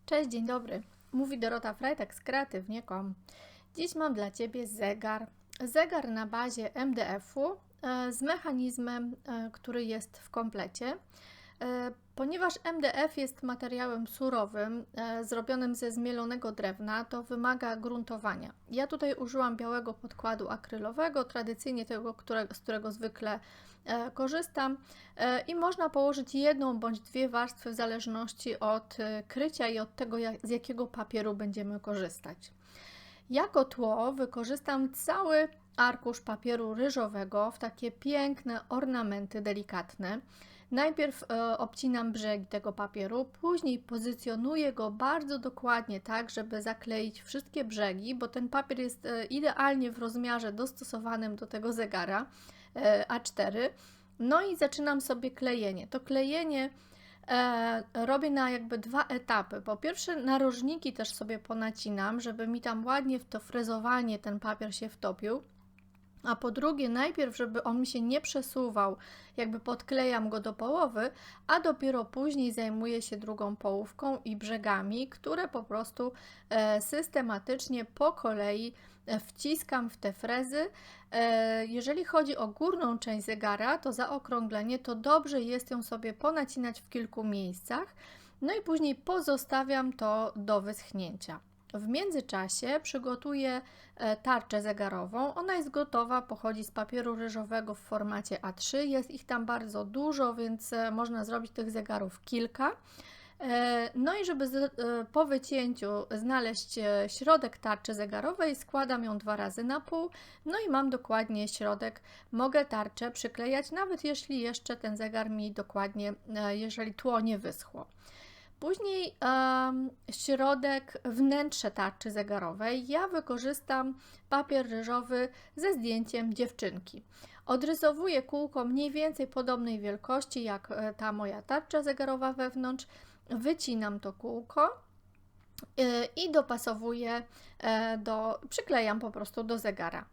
Cześć, dzień dobry. Mówi Dorota Frajtak z kreatywnie.com. Dziś mam dla Ciebie zegar. Zegar na bazie MDF-u z mechanizmem, który jest w komplecie. Ponieważ MDF jest materiałem surowym, zrobionym ze zmielonego drewna, to wymaga gruntowania. Ja tutaj użyłam białego podkładu akrylowego, tradycyjnie tego, z którego zwykle korzystam, i można położyć jedną bądź dwie warstwy w zależności od krycia i od tego, z jakiego papieru będziemy korzystać. Jako tło wykorzystam cały arkusz papieru ryżowego w takie piękne ornamenty delikatne. Najpierw obcinam brzegi tego papieru, później pozycjonuję go bardzo dokładnie tak, żeby zakleić wszystkie brzegi, bo ten papier jest idealnie w rozmiarze dostosowanym do tego zegara A4. No i zaczynam sobie klejenie. To klejenie robię na jakby dwa etapy. Po pierwsze, narożniki też sobie ponacinam, żeby mi tam ładnie w to frezowanie ten papier się wtopił. A po drugie, najpierw, żeby on mi się nie przesuwał, jakby podklejam go do połowy, a dopiero później zajmuję się drugą połówką i brzegami, które po prostu systematycznie po kolei wciskam w te frezy. Jeżeli chodzi o górną część zegara, to zaokrąglenie, to dobrze jest ją sobie ponacinać w kilku miejscach, no i później pozostawiam to do wyschnięcia. W międzyczasie przygotuję tarczę zegarową. Ona jest gotowa, pochodzi z papieru ryżowego w formacie A3. Jest ich tam bardzo dużo, więc można zrobić tych zegarów kilka. No i żeby po wycięciu znaleźć środek tarczy zegarowej, składam ją 2 razy na pół, no i mam dokładnie środek. Mogę tarczę przyklejać, nawet jeśli jeszcze ten zegar mi dokładnie, jeżeli tło nie wyschło. Później środek, wnętrze tarczy zegarowej. Ja wykorzystam papier ryżowy ze zdjęciem dziewczynki. Odrysowuję kółko mniej więcej podobnej wielkości jak ta moja tarcza zegarowa wewnątrz. Wycinam to kółko i dopasowuję, przyklejam po prostu do zegara.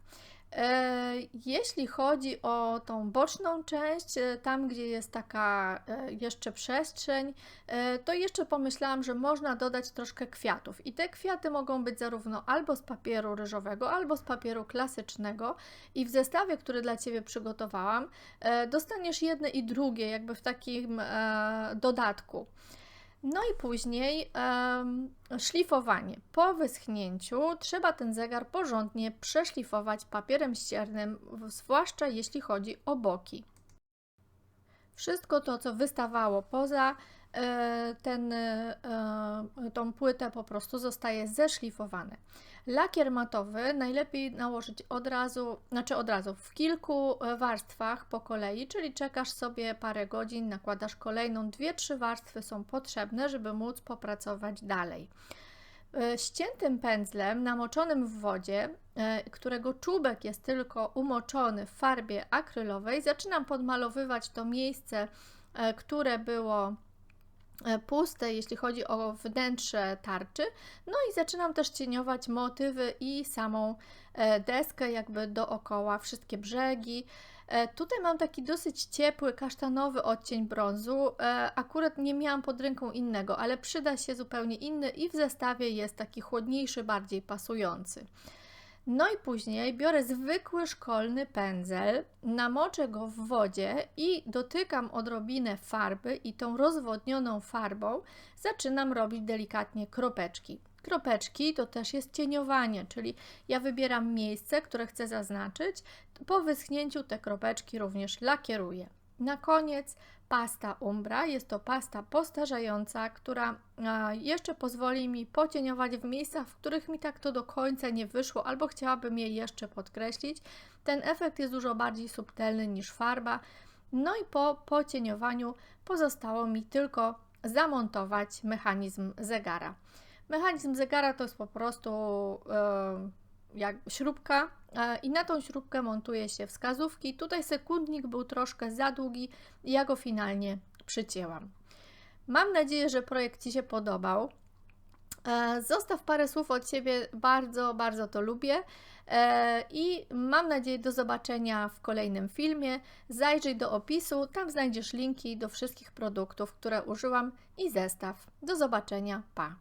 Jeśli chodzi o tą boczną część, tam gdzie jest taka jeszcze przestrzeń, to jeszcze pomyślałam, że można dodać troszkę kwiatów i te kwiaty mogą być zarówno albo z papieru ryżowego, albo z papieru klasycznego i w zestawie, który dla Ciebie przygotowałam, dostaniesz jedne i drugie jakby w takim dodatku. No i później szlifowanie. Po wyschnięciu trzeba ten zegar porządnie przeszlifować papierem ściernym, zwłaszcza jeśli chodzi o boki. Wszystko to, co wystawało poza tą płytę, po prostu zostaje zeszlifowane. Lakier matowy najlepiej nałożyć od razu w kilku warstwach po kolei, czyli czekasz sobie parę godzin, nakładasz kolejną, 2-3 warstwy są potrzebne, żeby móc popracować dalej. Ściętym pędzlem namoczonym w wodzie, którego czubek jest tylko umoczony w farbie akrylowej, zaczynam podmalowywać to miejsce, które było puste, jeśli chodzi o wnętrze tarczy, no i zaczynam też cieniować motywy i samą deskę jakby dookoła, wszystkie brzegi. Tutaj mam taki dosyć ciepły, kasztanowy odcień brązu, akurat nie miałam pod ręką innego, ale przyda się zupełnie inny i w zestawie jest taki chłodniejszy, bardziej pasujący. No i później biorę zwykły szkolny pędzel, namoczę go w wodzie i dotykam odrobinę farby i tą rozwodnioną farbą zaczynam robić delikatnie kropeczki. Kropeczki to też jest cieniowanie, czyli ja wybieram miejsce, które chcę zaznaczyć, po wyschnięciu te kropeczki również lakieruję. Na koniec pasta Umbra, jest to pasta postarzająca, która jeszcze pozwoli mi pocieniować w miejscach, w których mi tak to do końca nie wyszło, albo chciałabym je jeszcze podkreślić. Ten efekt jest dużo bardziej subtelny niż farba. No i po pocieniowaniu pozostało mi tylko zamontować mechanizm zegara. Mechanizm zegara to jest po prostu jak śrubka i na tą śrubkę montuje się wskazówki. Tutaj sekundnik był troszkę za długi i ja go finalnie przycięłam. Mam nadzieję, że projekt Ci się podobał. Zostaw parę słów od siebie, bardzo, bardzo to lubię i mam nadzieję do zobaczenia w kolejnym filmie. Zajrzyj do opisu, tam znajdziesz linki do wszystkich produktów, które użyłam i zestaw. Do zobaczenia, pa!